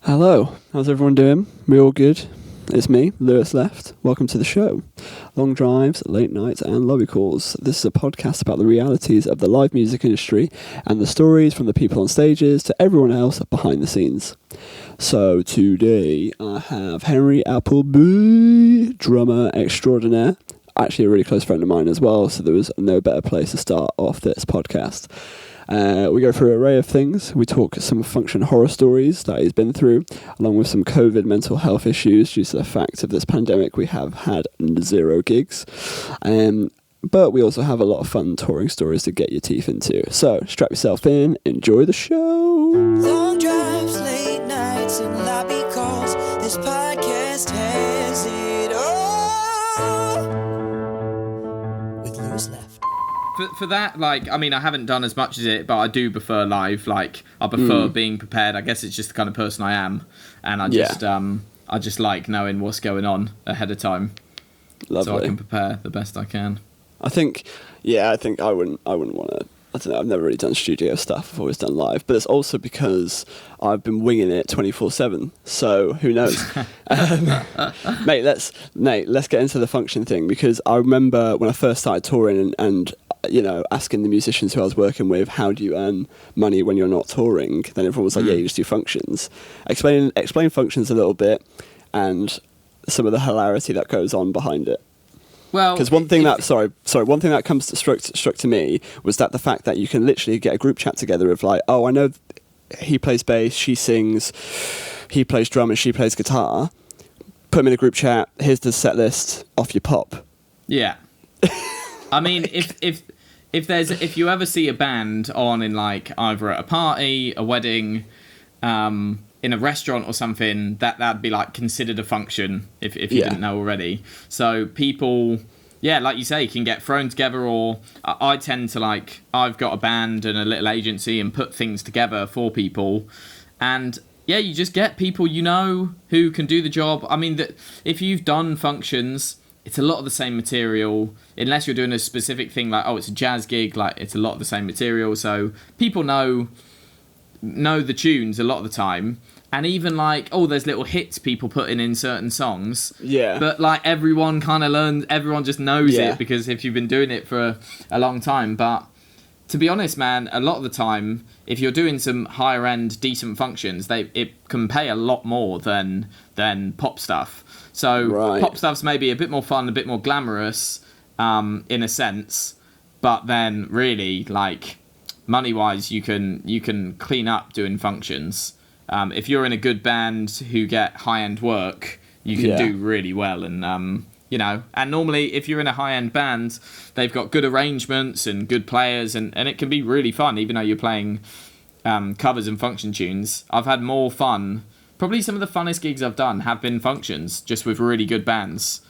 Hello, how's everyone doing? We all good? It's me, Lewis Left. Welcome to the show. Long drives, late nights, and lobby calls. This is a podcast about the realities of the live music industry and the stories from the people on stages to everyone else behind the scenes. So today I have Henry Appleby, drummer extraordinaire. Actually a really close friend of mine as well, so there was no better place to start off this podcast. We go through an array of things. We talk some function horror stories that he's been through, along with some COVID mental health issues due to the fact of this pandemic. We have had 0 gigs. But we also have a lot of fun touring stories to get your teeth into. So strap yourself in, enjoy the show. Long drives, late nights, and lobby calls. This podcast has it all. With Lewis Left. For that, I haven't done as much as it, but I do prefer live. I prefer being prepared. I guess it's just the kind of person I am, and I just like knowing what's going on ahead of time, Lovely. so I can prepare the best I can. I think I wouldn't want to. I don't know. I've never really done studio stuff. I've always done live, but it's also because I've been winging it 24/7. So who knows, mate? Let's get into the function thing, because I remember when I first started touring and asking the musicians who I was working with, how do you earn money when you're not touring? Then everyone was like, yeah, you just do functions. Explain functions a little bit and some of the hilarity that goes on behind it. Well, because one thing that comes to struck to me was that the fact that you can literally get a group chat together of like, oh, I know he plays bass, she sings, he plays drum and she plays guitar. Put them in a group chat. Here's the set list. Off you pop. Yeah. I mean, if you ever see a band on in either at a party, a wedding, in a restaurant or something, that'd be considered a function if you didn't know already. So people, like you say, can get thrown together, or I tend to I've got a band and a little agency and put things together for people, and you just get people who can do the job. I mean, if you've done functions, it's a lot of the same material, unless you're doing a specific thing it's a jazz gig, it's a lot of the same material. So people know the tunes a lot of the time. And even there's little hits people put in certain songs. Yeah. But everyone kind of learns, everyone just knows it, because if you've been doing it for a long time. But to be honest, man, a lot of the time, if you're doing some higher end decent functions, it can pay a lot more than pop stuff. So pop stuff's maybe a bit more fun, a bit more glamorous, in a sense. But then really, money wise, you can clean up doing functions. If you're in a good band who get high end work, you can do really well. And and normally if you're in a high end band, they've got good arrangements and good players, and it can be really fun, even though you're playing covers and function tunes. I've had more fun. Probably some of the funnest gigs I've done have been functions, just with really good bands.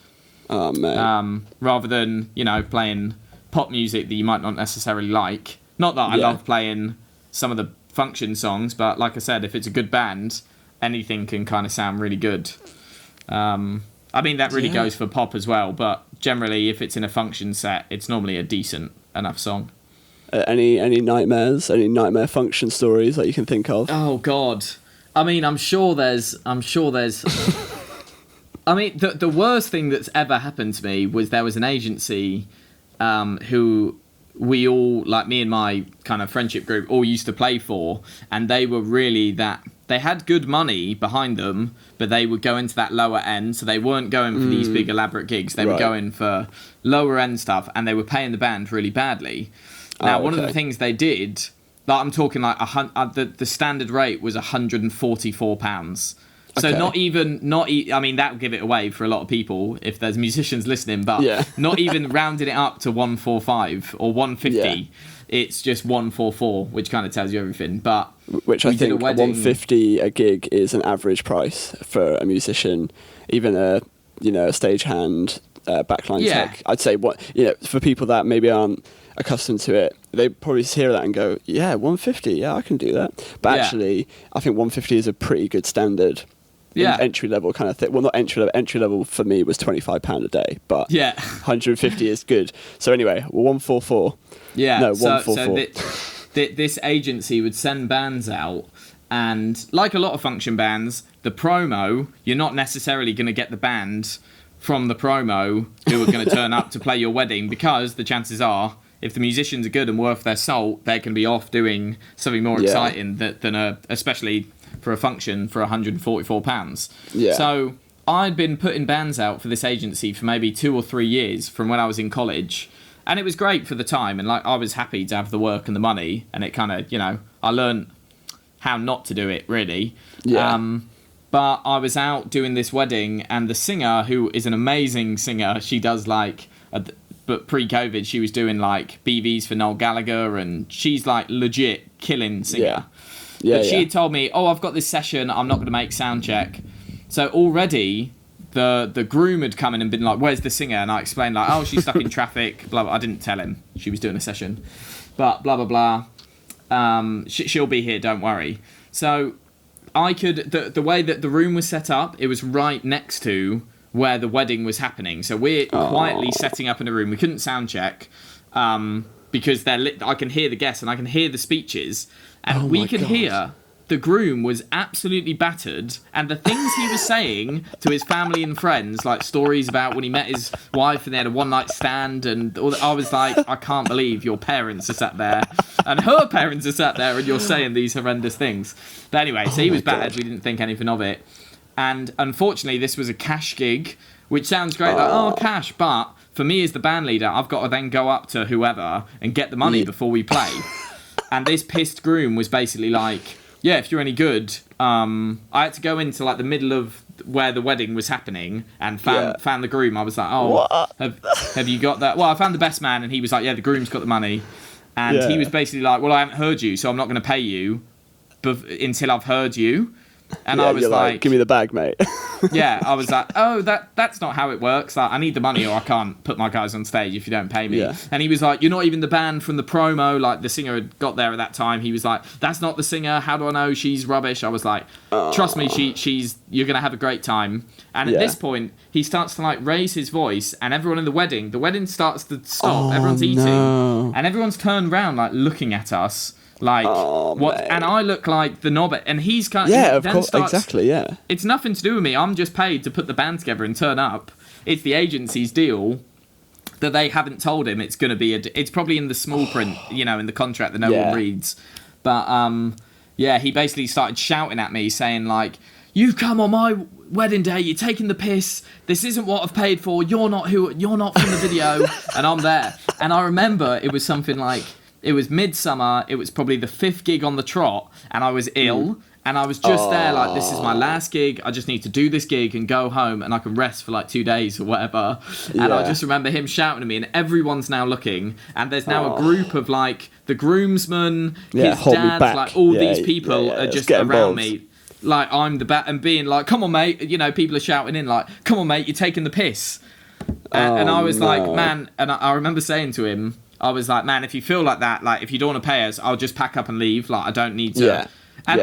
Oh, man. Rather than, playing pop music that you might not necessarily like. Not that I love playing some of the function songs, but like I said, if it's a good band, anything can kind of sound really good. I mean, that really goes for pop as well, but generally, if it's in a function set, it's normally a decent enough song. Any nightmares? Any nightmare function stories that you can think of? Oh, God. I mean, I'm sure there's. I mean, the worst thing that's ever happened to me was there was an agency who we all, me and my kind of friendship group, all used to play for, and they were really they had good money behind them, but they would go into that lower end, so they weren't going for these big elaborate gigs. They were going for lower end stuff, and they were paying the band really badly. Now, one of the things they did, I'm talking the standard rate was £144. So I mean, that would give it away for a lot of people if there's musicians listening, but not even rounding it up to 145 or 150. Yeah. It's just 144, which kind of tells you everything. But which I think 150 a gig is an average price for a musician, even a stagehand, backline tech. I'd say for people that maybe aren't accustomed to it, they probably hear that and go, yeah, 150, I can do that. But actually, I think 150 is a pretty good standard. Entry level kind of thing. Well, not entry level. Entry level for me was £25 a day, but 150 is good. So anyway, 144. Yeah, no 144. So this agency would send bands out, And like a lot of function bands, the promo, you're not necessarily going to get the band from the promo who are going to turn up to play your wedding, because the chances are, if the musicians are good and worth their salt, they can be off doing something more exciting than especially for a function for £144. Yeah. So I'd been putting bands out for this agency for maybe 2 or 3 years from when I was in college. And it was great for the time. And like, I was happy to have the work and the money. And it kind of, I learned how not to do it, really. Yeah. But I was out doing this wedding, and the singer, who is an amazing singer, she does like, but pre-COVID, she was doing like BVs for Noel Gallagher, and she's like legit killing singer. But she had told me, I've got this session, I'm not going to make sound check. So already the groom had come in and been like, where's the singer? And I explained like, she's stuck in traffic, blah, blah. I didn't tell him she was doing a session, but blah, blah, blah. She'll be here, don't worry. So I could, the way that the room was set up, it was right next to where the wedding was happening. So we're quietly setting up in a room. We couldn't sound check because I can hear the guests and I can hear the speeches. And we could hear the groom was absolutely battered. And the things he was saying to his family and friends, like stories about when he met his wife and they had a one-night stand. And I was like, I can't believe your parents are sat there and her parents are sat there and you're saying these horrendous things. But anyway, so he was battered. We didn't think anything of it. And unfortunately, this was a cash gig, which sounds great, like, cash, but for me as the band leader, I've got to then go up to whoever and get the money before we play. And this pissed groom was basically like, yeah, if you're any good, I had to go into like the middle of where the wedding was happening and found the groom. I was like, have you got that? Well, I found the best man, and he was like, yeah, the groom's got the money. And he was basically like, well, I haven't heard you, so I'm not going to pay you until I've heard you. And I was like, give me the bag, mate. I was like, that's not how it works. Like, I need the money or I can't put my guys on stage if you don't pay me. Yeah. And he was like, you're not even the band from the promo. Like, the singer had got there at that time. He was like, that's not the singer. How do I know she's rubbish? I was like, trust me, you're going to have a great time. And at this point, he starts to like raise his voice, and everyone in the wedding starts to stop. Everyone's eating. And everyone's turned around, like, looking at us. Like, what? Mate. And I look like the knob, and he's kind of... of course, exactly, yeah. It's nothing to do with me. I'm just paid to put the band together and turn up. It's the agency's deal that they haven't told him it's going to be... It's probably in the small print, in the contract that no one reads. But, he basically started shouting at me, saying, like, you've come on my wedding day, you're taking the piss, this isn't what I've paid for, you're not from the video, and I'm there. And I remember it was something like... It was midsummer, it was probably the 5th gig on the trot, and I was ill, and I was just there like, this is my last gig, I just need to do this gig and go home, and I can rest for like 2 days or whatever. And I just remember him shouting at me, and everyone's now looking, and there's now a group of like, the groomsmen, his dad, like all these people are just around me. Like, I'm the bat, and being like, come on, mate, people are shouting in like, come on, mate, you're taking the piss. And I was like, man, and I remember saying to him, I was like, man, if you feel like that, like, if you don't want to pay us, I'll just pack up and leave. Like, I don't need to.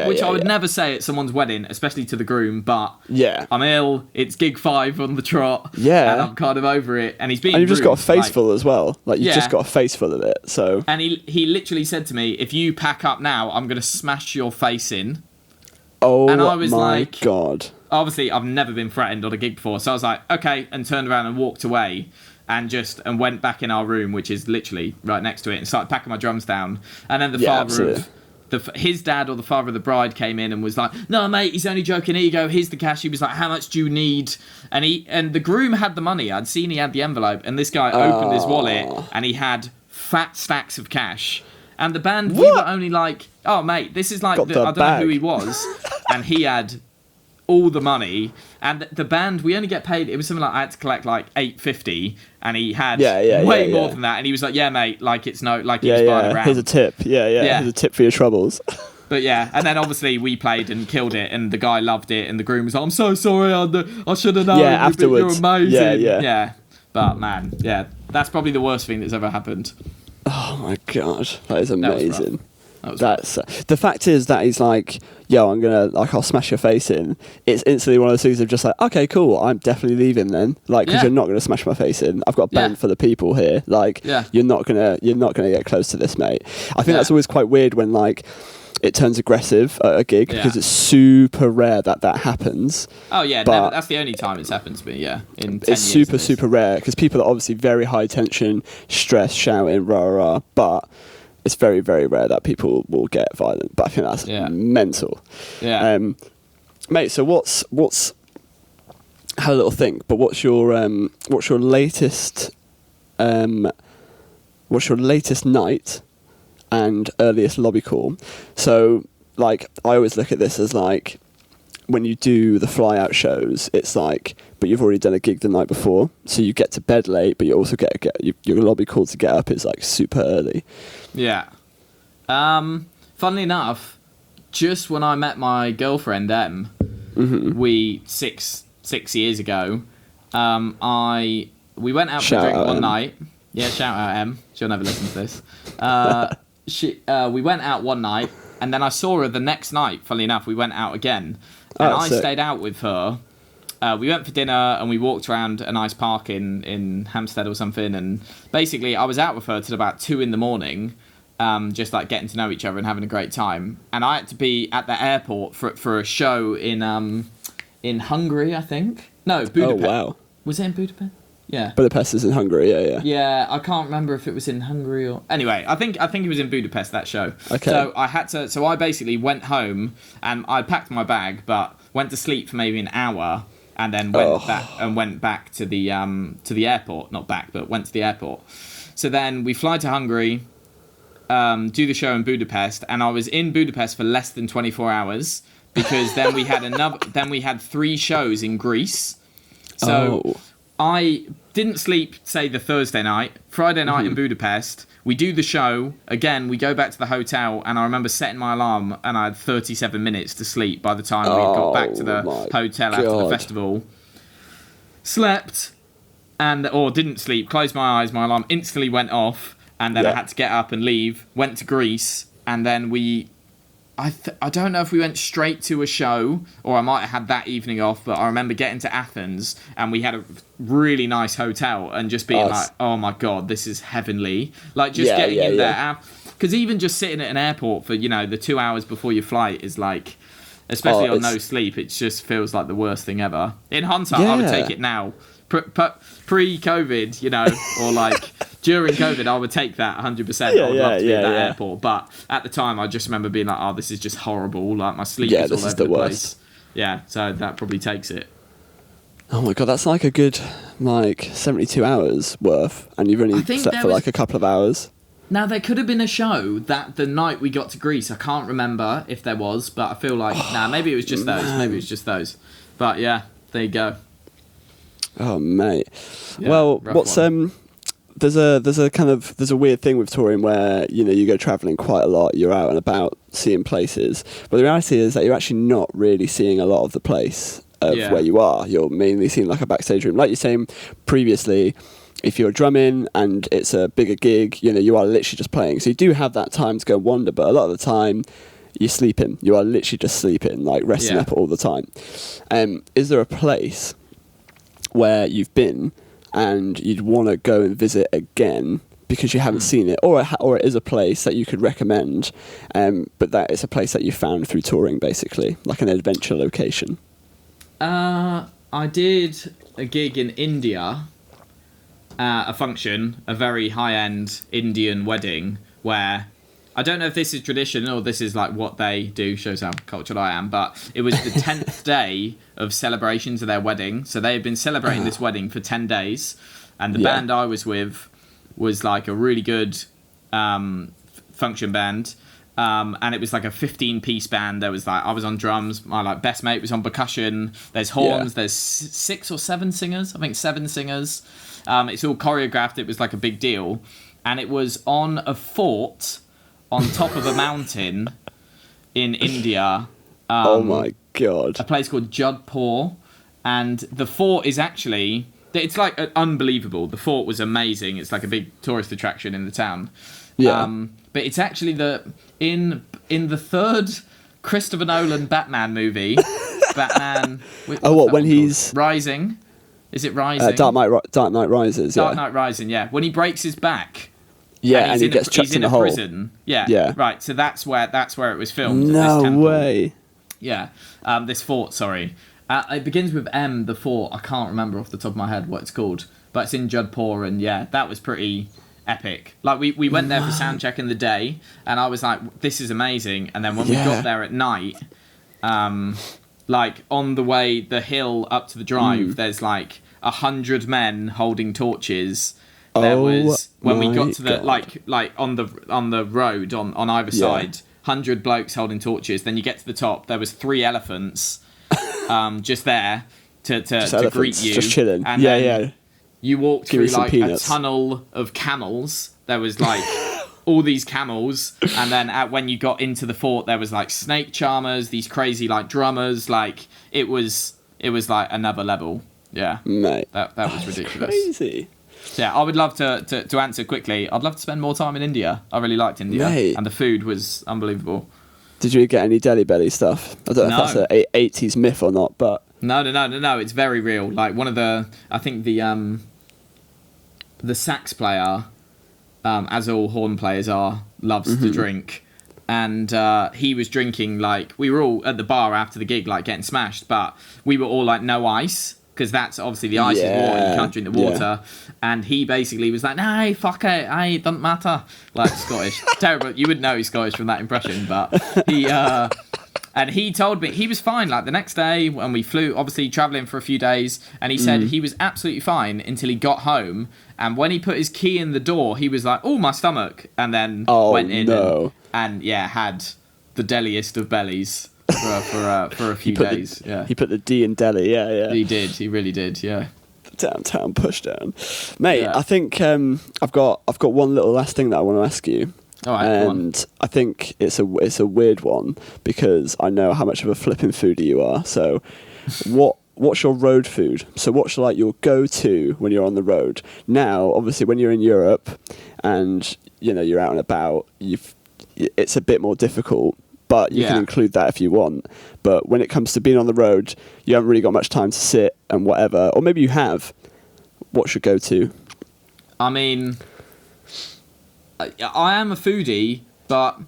Which I would never say at someone's wedding, especially to the groom, but I'm ill, it's gig 5 on the trot, and I'm kind of over it. And he's being And you've just rude, got a face full as well. Like, you've just got a face full of it, so... And he literally said to me, if you pack up now, I'm going to smash your face in. Oh, and I was my God. Obviously, I've never been threatened on a gig before, so I was like, okay, and turned around and walked away. And went back in our room, which is literally right next to it, and started packing my drums down. And then the father of his dad or the father of the bride came in and was like, "No, mate, he's only joking. Here you go. Here's the cash." He was like, "How much do you need?" And the groom had the money. I'd seen he had the envelope, and this guy opened his wallet and he had fat stacks of cash. And the band, we were only like, "Oh, mate, this is like I don't know who he was," and he had all the money. And the band, we only get paid, it was something like I had to collect like $8.50, and he had way more than that. And he was like, yeah, mate, like it's no, like he was buying around. Here's a tip. Here's a tip for your troubles. But and then obviously we played and killed it, and the guy loved it, and the groom was like, I'm so sorry, I should have known. Yeah, afterwards. You're amazing. Yeah. But man, that's probably the worst thing that's ever happened. Oh my God, that is amazing. That's the fact is that he's like, yo, I'll smash your face in. It's instantly one of those things of just like, okay, cool, I'm definitely leaving then. Like, because you're not gonna smash my face in. I've got a band for the people here. Like, you're not gonna get close to this, mate. I think that's always quite weird when like it turns aggressive at a gig because it's super rare that happens. Oh yeah, But never, that's the only time it's happened to me. Yeah, in 10 it's years super of this. super rare because people are obviously very high tension, stress, shouting, rah rah. But it's very very rare that people will get violent. But I think that's mental. Yeah. Mate, so what's had a little think, but what's your latest night and earliest lobby call? So like I always look at this as like when you do the fly out shows, it's like, but you've already done a gig the night before, so you get to bed late, but you also get your lobby call to get up is like super early. Yeah. Funnily enough, just when I met my girlfriend Em, we 6 years ago, we went out for a drink one night. Yeah, shout out Em. She'll never listen to this. We went out one night, and then I saw her the next night. Funnily enough, we went out again, and I stayed out with her. We went for dinner, and we walked around a nice park in Hampstead or something. And basically, I was out with her till about 2 a.m, just like getting to know each other and having a great time. And I had to be at the airport for a show in Hungary, I think. No, Budapest. Oh wow! Was it in Budapest? Yeah. Budapest is in Hungary. Yeah. Yeah, I can't remember if it was in Hungary or... Anyway, I think it was in Budapest, that show. Okay. So I basically went home and I packed my bag, but went to sleep for maybe an hour and then went back to the airport. Not back, but went to the airport. So then we fly to Hungary, do the show in Budapest, and I was in Budapest for less than 24 hours because then we had 3 shows in Greece. So I didn't sleep, say, the Thursday night. Friday night in Budapest, we do the show. Again, we go back to the hotel, and I remember setting my alarm, and I had 37 minutes to sleep by the time we got back to the hotel after the festival. Slept, or didn't sleep, closed my eyes, my alarm instantly went off, and then I had to get up and leave, went to Greece, and then I don't know if we went straight to a show or I might have had that evening off, but I remember getting to Athens and we had a really nice hotel and just being like, oh my God, this is heavenly. Like just getting in there. Because even just sitting at an airport for, the 2 hours before your flight is like, especially on no sleep, it just feels like the worst thing ever. In hindsight, I would take it now. Pre-COVID, or like during COVID, I would take that 100%. I would love to be at that airport. But at the time, I just remember being like, oh, this is just horrible. Like my sleep is all over the place. Yeah, so that probably takes it. Oh my God, that's like a good 72 hours worth, and you've only slept for like a couple of hours. Now, there could have been a show that the night we got to Greece. I can't remember if there was, but I feel like, maybe it was just those. Maybe it was just those. But yeah, there you go. Oh mate, yeah, well, what's one. There's a weird thing with touring where you go travelling quite a lot, you're out and about seeing places, but the reality is that you're actually not really seeing a lot of the place of where you are. You're mainly seeing like a backstage room, like you're saying previously. If you're drumming and it's a bigger gig, you are literally just playing, so you do have that time to go wander, but a lot of the time you're sleeping. You are literally just sleeping, like resting up all the time. Is there a place where you've been and you'd want to go and visit again because you haven't seen it, or it is a place that you could recommend, but that it's a place that you found through touring, basically, like an adventure location? I did a gig in India, a function, a very high-end Indian wedding, where I don't know if this is tradition or this is like what they do, shows how cultured I am, but it was the 10th day of celebrations of their wedding. So they had been celebrating this wedding for 10 days. And the band I was with was like a really good function band. And it was like a 15-piece band. There was like, I was on drums, my best mate was on percussion. There's horns, there's 6 or 7 singers. I think 7 singers. It's all choreographed. It was like a big deal. And it was on a fort on top of a mountain in India. Oh my God. A place called Jodhpur. And the fort is actually, it's like unbelievable. The fort was amazing. It's like a big tourist attraction in the town. Yeah. But it's actually in the third Christopher Nolan Batman movie, Batman... when he's... Rising? Is it Rising? Dark Knight Rises, Dark Knight Rising, yeah. When he breaks his back... Yeah, and he gets chucked he's in in the a hole. prison. Yeah, Yeah. Right. So that's where it was filmed. No at this temple. way. Yeah, this fort. Sorry, it begins with M. The fort. I can't remember off the top of my head what it's called, but it's in Jodhpur, and yeah, that was pretty epic. Like we went there for sound check in the day, and I was like, this is amazing. And then when we got there at night, like on the way the hill up to the drive, there's like 100 men holding torches. There was when we got to the like on the road on either side, 100 blokes holding torches. Then you get to the top, there was 3 elephants just there to greet you, just chilling. And then you walked through like a tunnel of camels. There was like all these camels, and then when you got into the fort, there was like snake charmers, these crazy like drummers. Like it was like another level. Yeah, mate, that was ridiculous. Crazy. Yeah, I would love to answer quickly. I'd love to spend more time in India. I really liked India, and the food was unbelievable. Did you get any Delhi belly stuff? I don't know if that's an 80s myth or not, but no. It's very real. Like one of I think the sax player, as all horn players are, loves to drink, and he was drinking like we were all at the bar after the gig, like getting smashed, but we were all like no ice. Because that's obviously the ice is water, you can't drink the water. And he basically was like, "No, fuck it, it doesn't matter." Like Scottish. Terrible. You wouldn't know he's Scottish from that impression, but he and he told me he was fine. Like the next day when we flew, obviously travelling for a few days, and he said he was absolutely fine until he got home. And when he put his key in the door, he was like, "Oh, my stomach," and then went in and had the deliest of bellies. For a few days, He put the D in Delhi, He did, he really did, yeah. Downtown pushdown, mate. I think I've got one little last thing that I want to ask you. All right, and I think it's a weird one because I know how much of a flipping foodie you are. So, what's your road food? So, what's like your go-to when you're on the road? Now, obviously, when you're in Europe and you're out and about, it's a bit more difficult. But you can include that if you want. But when it comes to being on the road, you haven't really got much time to sit and whatever. Or maybe you have. What's your go-to? I mean, I am a foodie, but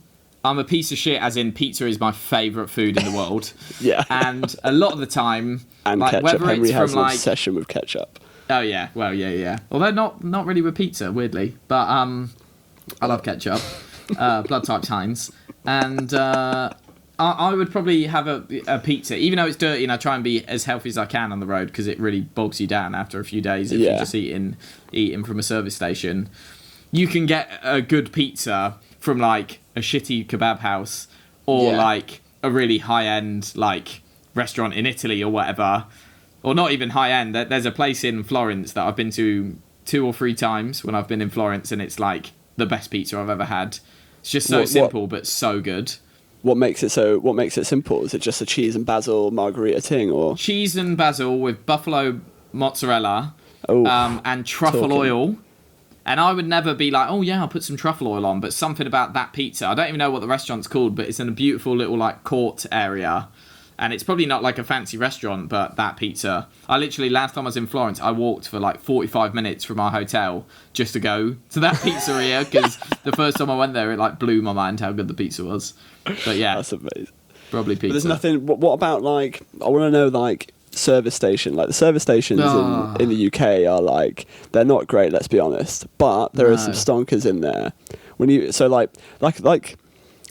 I'm a piece of shit, as in pizza is my favourite food in the world. Yeah. And a lot of the time... And like, ketchup. Whether Henry it's has from, an like, obsession with ketchup. Oh, yeah. Well, yeah. Although not really with pizza, weirdly. But I love ketchup. Blood type Heinz. And I would probably have a pizza, even though it's dirty, and I try and be as healthy as I can on the road because it really bogs you down after a few days if you're just eating from a service station. You can get a good pizza from like a shitty kebab house or like a really high-end like restaurant in Italy or whatever, or not even high-end. There's a place in Florence that I've been to 2 or 3 times when I've been in Florence, and it's like the best pizza I've ever had. It's just so simple, but so good. What makes it simple? Is it just a cheese and basil margarita thing, or cheese and basil with buffalo mozzarella and truffle oil? And I would never be like, "Oh yeah, I'll put some truffle oil on." But something about that pizza, I don't even know what the restaurant's called, but it's in a beautiful little like court area. And it's probably not like a fancy restaurant, but that pizza... I literally, last time I was in Florence, I walked for like 45 minutes from our hotel just to go to that pizzeria, because the first time I went there, it like blew my mind how good the pizza was. But yeah. That's amazing. Probably pizza. But there's nothing... What about like... I want to know like service station. Like the service stations in the UK are like... They're not great, let's be honest. But there are some stonkers in there. When you... So like...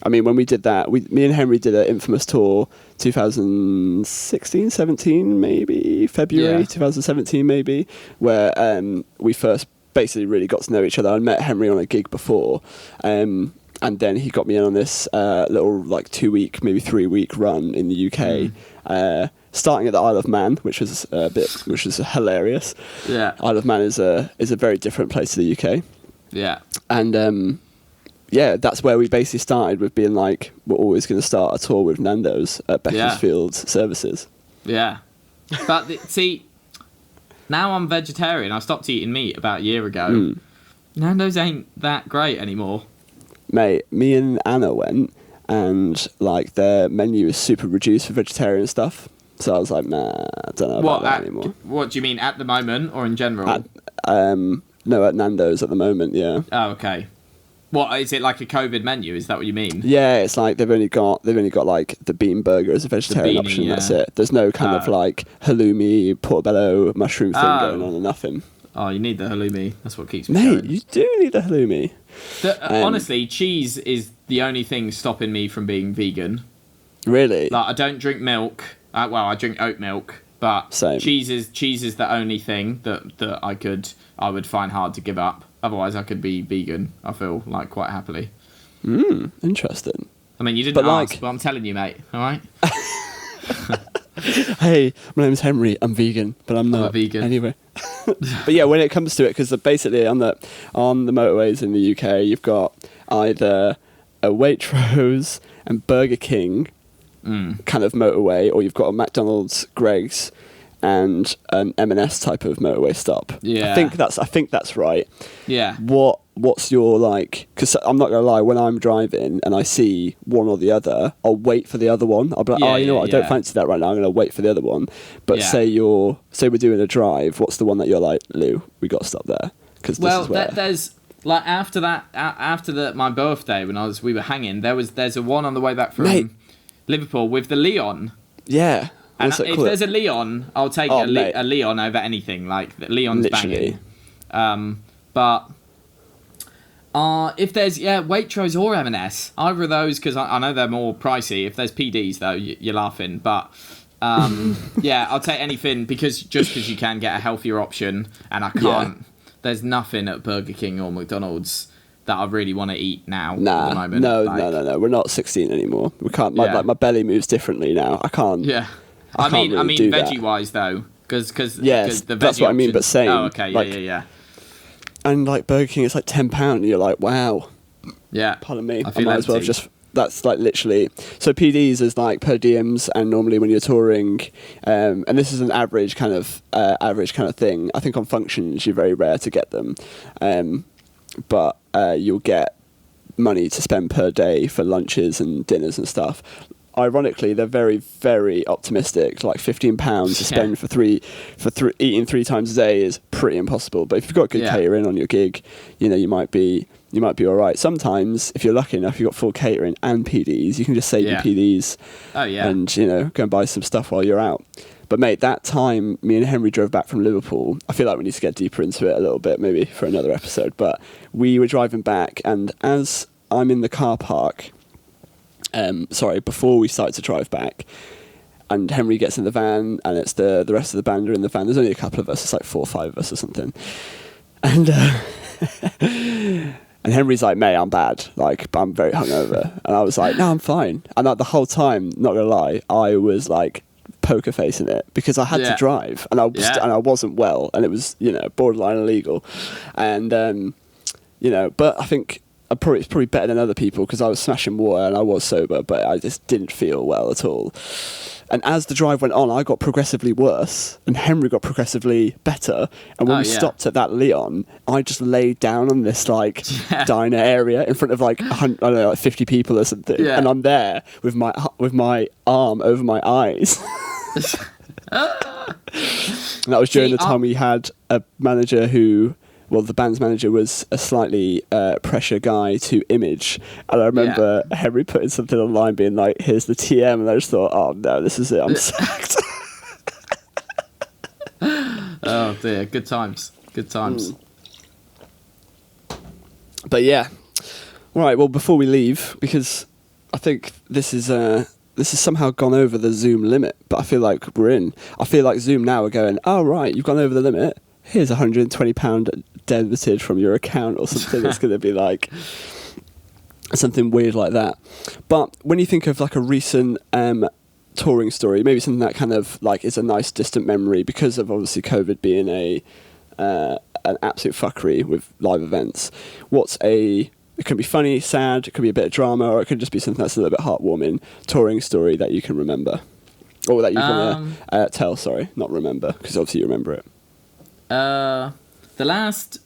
I mean, when we did that, me and Henry did an infamous tour, 2016, 17 maybe, February 2017 maybe, where we first basically really got to know each other. I met Henry on a gig before, and then he got me in on this little like 2-week, maybe 3-week run in the UK, starting at the Isle of Man, which was hilarious. Yeah, Isle of Man is a very different place to the UK. Yeah, and that's where we basically started with being like, we're always going to start a tour with Nando's at Beaconsfield Services. Yeah. But see, now I'm vegetarian. I stopped eating meat about a year ago. Nando's ain't that great anymore. Mate, me and Anna went, and like their menu is super reduced for vegetarian stuff. So I was like, nah, I don't know about that anymore. What do you mean, at the moment or in general? No, at Nando's at the moment, yeah. Oh, okay. What is it, like a COVID menu? Is that what you mean? Yeah, it's like they've only got like the bean burger as a vegetarian beanie, option. yeah. That's it. There's no kind of like halloumi, portobello, mushroom thing going on, or nothing. Oh, you need the halloumi. That's what keeps me Mate, going. you do need the halloumi. Honestly, cheese is the only thing stopping me from being vegan. Really? Like, I don't drink milk. I drink oat milk, but Same. cheese is the only thing that I would find hard to give up. Otherwise, I could be vegan. I feel like quite happily. Interesting. I mean, you didn't But, ask, like- but I'm telling you, mate. All right. Hey, my name's Henry. I'm vegan, but I'm not a vegan. anyway. But yeah, when it comes to it, because basically on the motorways in the UK, you've got either a Waitrose and Burger King kind of motorway, or you've got a McDonald's, Greg's, and an M&S type of motorway stop. Yeah. I think that's right. Yeah. What's your like? Because I'm not gonna lie, when I'm driving and I see one or the other, I'll wait for the other one. I'll be like, Yeah, you know what? I don't yeah. fancy that right now. I'm gonna wait for the other one. But Yeah. say we're doing a drive. What's the one that you're like, Lou? We got to stop there because this is where. There's like after my birthday when we were hanging, there's a one on the way back from Mate. Liverpool with the Leon. Yeah. And What's it if called? there's a Leon, I'll take mate. a Leon over anything. Like Leon's Literally. banging. But if there's Waitrose or M&S, either of those, because I know they're more pricey. If there's PDs though, you're laughing. But I'll take anything because you can get a healthier option, and I can't. Yeah. There's nothing at Burger King or McDonald's that I really want to eat now. Nah, at the moment. no. We're not 16 anymore. We can't. My belly moves differently now. I can't. Yeah. I I mean, can't really do that. veggie wise though, because Yes, the that's veggie what I mean, but options- same, Oh, okay, like- yeah. And like Burger King, it's like £10. And you're like, wow. Yeah. Pardon me. I feel might as well empty. just. That's like literally. So PDs is like per diems, and normally when you're touring, and this is an average kind of thing. I think on functions you're very rare to get them, but you'll get money to spend per day for lunches and dinners and stuff. Ironically, they're very, very optimistic. Like £15 to spend for eating 3 times a day is pretty impossible. But if you've got good catering on your gig, you might be all right. Sometimes, if you're lucky enough, you've got full catering and PDs. You can just save your PDs. Oh yeah. And go and buy some stuff while you're out. But mate, that time me and Henry drove back from Liverpool, I feel like we need to get deeper into it a little bit, maybe for another episode. But we were driving back, and as I'm in the car park. Before we started to drive back, and Henry gets in the van, and it's the rest of the band are in the van. There's only a couple of us. It's like 4 or 5 of us or something. And and Henry's like, mate, I'm bad. Like, I'm very hungover. And I was like, no, I'm fine. And the whole time, not gonna lie, I was like poker facing it because I had to drive, and I wasn't well, and it was borderline illegal, and but I think. It's probably better than other people because I was smashing water and I was sober, but I just didn't feel well at all. And as the drive went on, I got progressively worse, and Henry got progressively better. And when we stopped at that Leon, I just laid down on this diner area in front of like 50 people or something, and I'm there with my arm over my eyes. And that was during the time we had a manager who. Well, the band's manager was a slightly pressure guy to image. And I remember Henry putting something online being like, here's the TM. And I just thought, oh, no, this is it. I'm sacked. Oh, dear. Good times. Good times. But yeah. All right, well, before we leave, because I think this has somehow gone over the Zoom limit, but I feel like we're in. I feel like Zoom now are going, oh, right, you've gone over the limit. Here's £120 debited from your account or something. It's going to be like something weird like that. But when you think of like a recent touring story, maybe something that kind of like is a nice distant memory because of obviously COVID being an absolute fuckery with live events. It could be funny, sad, it could be a bit of drama, or it could just be something that's a little bit heartwarming touring story that you can remember. Or that you can tell, sorry, not remember, because obviously you remember it. The last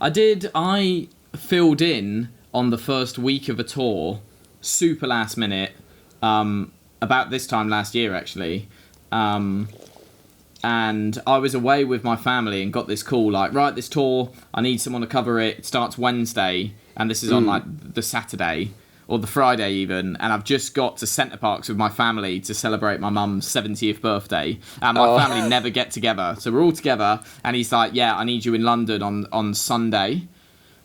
I filled in on the first week of a tour, super last minute, about this time last year actually, and I was away with my family and got this call like, right, this tour, I need someone to cover it. It starts Wednesday, and this is on like the Saturday or the Friday even, and I've just got to Centre Parks with my family to celebrate my mum's 70th birthday, and my family never get together, so we're all together, and he's like, yeah, I need you in London on Sunday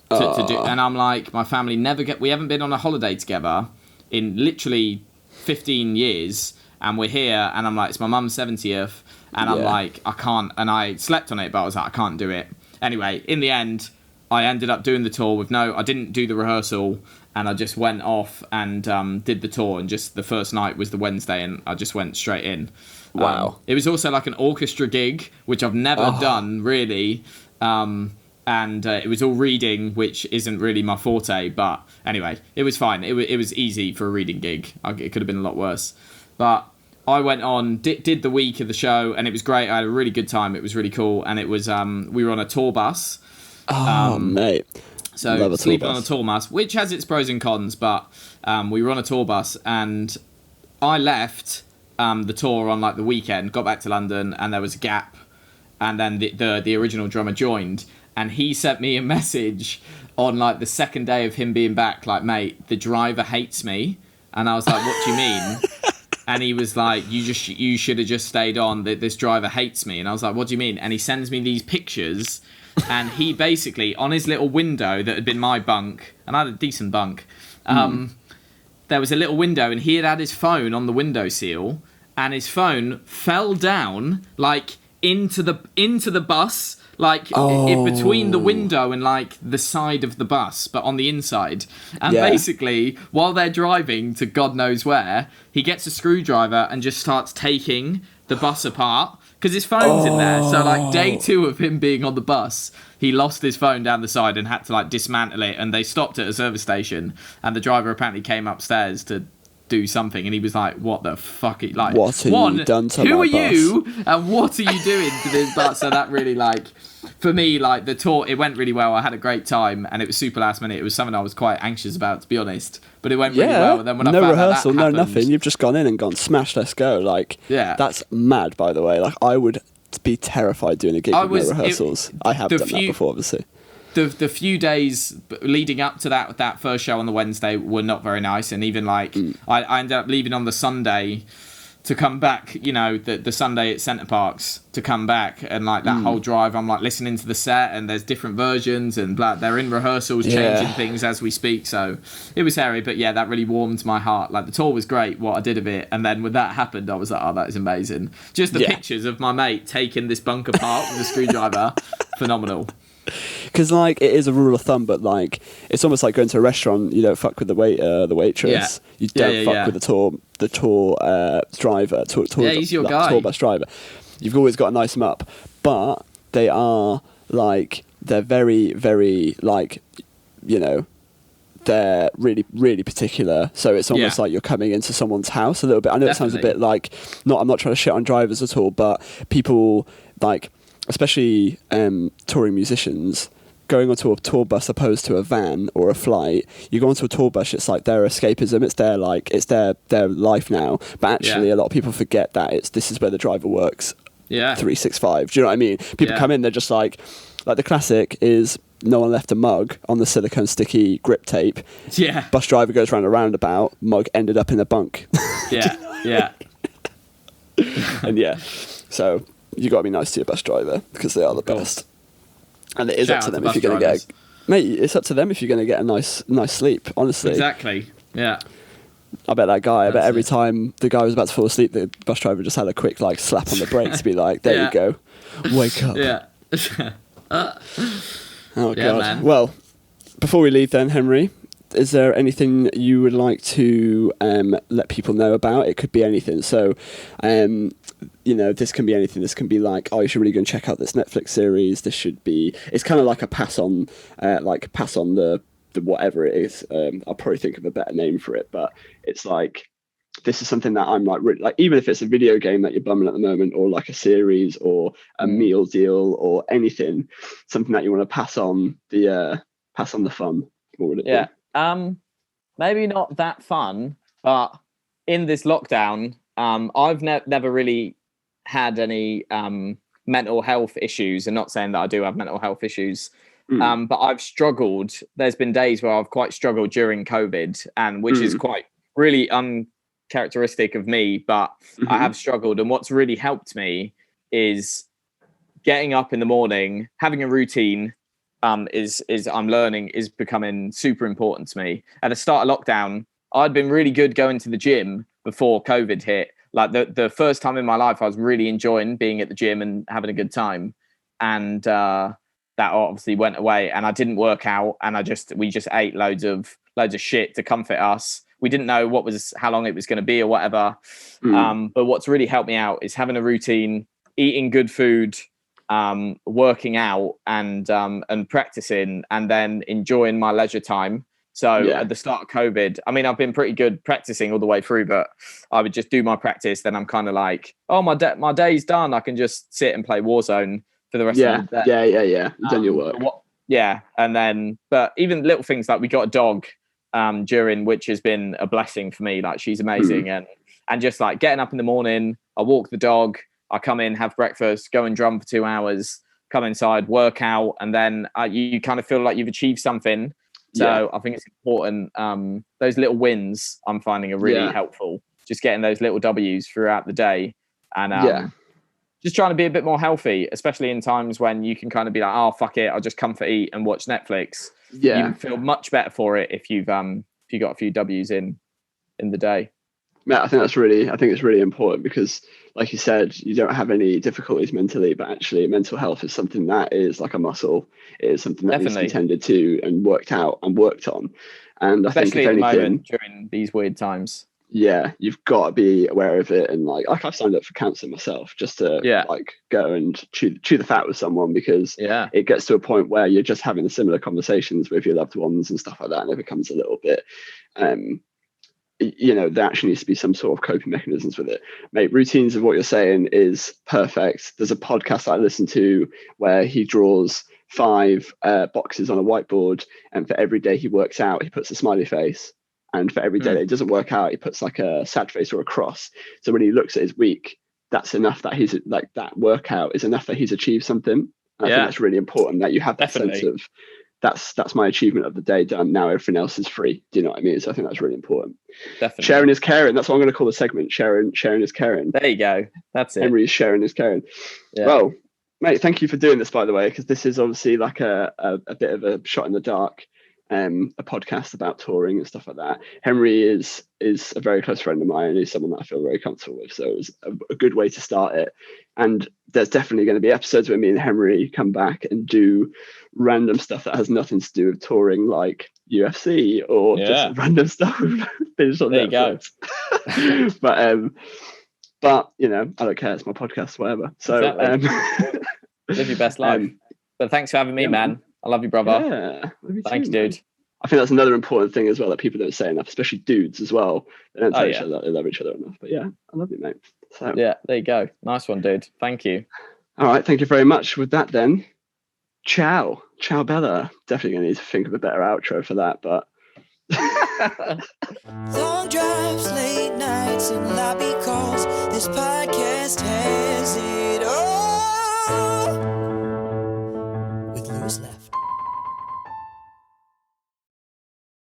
to do, and I'm like, my family we haven't been on a holiday together in literally 15 years, and we're here, and I'm like, it's my mum's 70th, and I'm like, I can't, and I slept on it, but I was like, I can't do it. Anyway, in the end, I ended up doing the tour I didn't do the rehearsal, and I just went off and did the tour, and just the first night was the Wednesday, and I just went straight in. Wow. It was also like an orchestra gig, which I've never done, really, and it was all reading, which isn't really my forte, but anyway, it was fine. It was easy for a reading gig. It could have been a lot worse. But I went on, did the week of the show, and it was great. I had a really good time. It was really cool, and it was we were on a tour bus. Mate. So sleeping on a tour bus, which has its pros and cons, but we were on a tour bus, and I left the tour on like the weekend, got back to London, and there was a gap, and then the original drummer joined, and he sent me a message on like the second day of him being back, like, mate, the driver hates me, and I was like, what do you mean? And he was like, you should have just stayed on, this driver hates me. And I was like, what do you mean? And he sends me these pictures, and he basically, on his little window that had been my bunk, and I had a decent bunk, there was a little window, and he had his phone on the windowsill, and his phone fell down like into the bus, like in between the window and like the side of the bus, but on the inside. And basically, while they're driving to God knows where, he gets a screwdriver and just starts taking the bus apart because his phone's in there. So like day 2 of him being on the bus, he lost his phone down the side and had to like dismantle it. And they stopped at a service station, and the driver apparently came upstairs to do something, and he was like, what the fuck, like, what have you done to who my are bus? you and what are you doing to this bus? So that really, like, for me, like, the tour, it went really well. I had a great time, and it was super last minute. It was something I was quite anxious about, to be honest, but it went really well. And then when I found rehearsal, out that no happened, nothing, you've just gone in and gone, smash, let's go. Like, that's mad, by the way. Like, I would be terrified doing a gig with no rehearsals. I have done that before, obviously. The few days leading up to that first show on the Wednesday were not very nice, and even like I ended up leaving on the Sunday to come back, you know, the Sunday at Centre Parks to come back, and like that whole drive I'm like listening to the set, and there's different versions, and they're in rehearsals changing things as we speak, so it was hairy, but yeah, that really warmed my heart. Like, the tour was great, what I did of it, and then when that happened I was like, oh, that is amazing. Just the pictures of my mate taking this bunk apart with a screwdriver, phenomenal. Because, like, it is a rule of thumb, but, like, it's almost like going to a restaurant. You don't fuck with the waitress. Yeah. You don't fuck with the tour driver. He's your guy. Tour bus driver. You've always got to nice them up. But they are, like, they're very, very, like, you know, they're really, really particular. So it's almost like you're coming into someone's house a little bit. I know it sounds a bit like, I'm not trying to shit on drivers at all, but people, like, especially touring musicians, going onto a tour bus opposed to a van or a flight, you go onto a tour bus, it's like their escapism, it's their life now. But actually a lot of people forget that this is where the driver works 365. Do you know what I mean? People come in, they're just like the classic is no one left a mug on the silicone sticky grip tape. Yeah. Bus driver goes round a roundabout, mug ended up in a bunk. And so you got to be nice to your bus driver because they are the best. And it is up to them if you're going to get... Mate, it's up to them if you're going to get a nice sleep, honestly. Exactly, yeah. I bet every time the guy was about to fall asleep, the bus driver just had a quick, like, slap on the brakes to be like, there you go, wake up. Oh, God. Man. Well, before we leave then, Henry, is there anything you would like to let people know about? It could be anything. So, you know, this can be anything. This can be like, oh, you should really go and check out this Netflix series. This should be... It's kind of like a pass on the whatever it is. I'll probably think of a better name for it, but it's like, this is something that I'm like, really, like, even if it's a video game that you're bumming at the moment, or like a series or a meal deal or anything, something that you want to pass on the fun. What would it be? Maybe not that fun, but in this lockdown, I've never really had any mental health issues, and not saying that I do have mental health issues, but I've struggled. There's been days where I've quite struggled during COVID, and which is quite really uncharacteristic of me, but I have struggled. And what's really helped me is getting up in the morning, having a routine. Is I'm learning is becoming super important to me. At the start of lockdown, I'd been really good going to the gym before COVID hit. Like the first time in my life, I was really enjoying being at the gym and having a good time. And that obviously went away, and I didn't work out, and we just ate loads of shit to comfort us. We didn't know how long it was going to be or whatever. But what's really helped me out is having a routine, eating good food, working out, and practicing, and then enjoying my leisure time. So at the start of COVID, I mean, I've been pretty good practicing all the way through, but I would just do my practice. Then I'm kind of like, oh, my day's done. I can just sit and play Warzone for the rest of the day. Yeah. You've done your work. And then, but even little things like we got a dog during, which has been a blessing for me. Like, she's amazing. And just like getting up in the morning, I walk the dog, I come in, have breakfast, go and drum for 2 hours, come inside, work out, and then you kind of feel like you've achieved something. So I think it's important. Those little wins I'm finding are really helpful. Just getting those little W's throughout the day, and just trying to be a bit more healthy, especially in times when you can kind of be like, oh, fuck it, I'll just comfort eat and watch Netflix. Yeah, you feel much better for it if you've got a few W's in the day. Matt, I think it's really important because, like you said, you don't have any difficulties mentally, but actually mental health is something that is like a muscle. It is something that needs to be tended to and worked out and worked on. And especially I think, if at the anything, moment during these weird times. Yeah, you've got to be aware of it. And like I've signed up for counselling myself just to like go and chew the fat with someone, because it gets to a point where you're just having similar conversations with your loved ones and stuff like that, and it becomes a little bit there actually needs to be some sort of coping mechanisms with it. Mate, routines of what you're saying is perfect. There's a podcast I listen to where he draws 5 boxes on a whiteboard, and for every day he works out, he puts a smiley face. And for every day that he doesn't work out, he puts like a sad face or a cross. So when he looks at his week, that's enough that he's like, that workout is enough that he's achieved something. And I think that's really important, that you have that sense of that's my achievement of the day done. Now everything else is free. Do you know what I mean? So I think that's really important. Definitely. Sharing is caring. That's what I'm going to call the segment. Sharing is caring. There you go. That's it. Henry's sharing is caring. Yeah. Well, mate, thank you for doing this, by the way, because this is obviously like a bit of a shot in the dark. A podcast about touring and stuff like that. Henry is a very close friend of mine, and he's someone that I feel very comfortable with. So it was a good way to start it. And there's definitely going to be episodes where me and Henry come back and do random stuff that has nothing to do with touring, like UFC or just random stuff we've finished on Netflix. But I don't care. It's my podcast, whatever. So live your best life. But thanks for having me, man. I love you, brother. Yeah, thanks, dude. I think that's another important thing as well that people don't say enough, especially dudes as well. They don't tell each other that they love each other enough. But yeah, I love you, mate. So yeah, there you go. Nice one, dude. Thank you. All right, thank you very much. With that, then, ciao Bella. Definitely gonna need to think of a better outro for that, but. Long drives, late nights, and lobby calls. This podcast has it.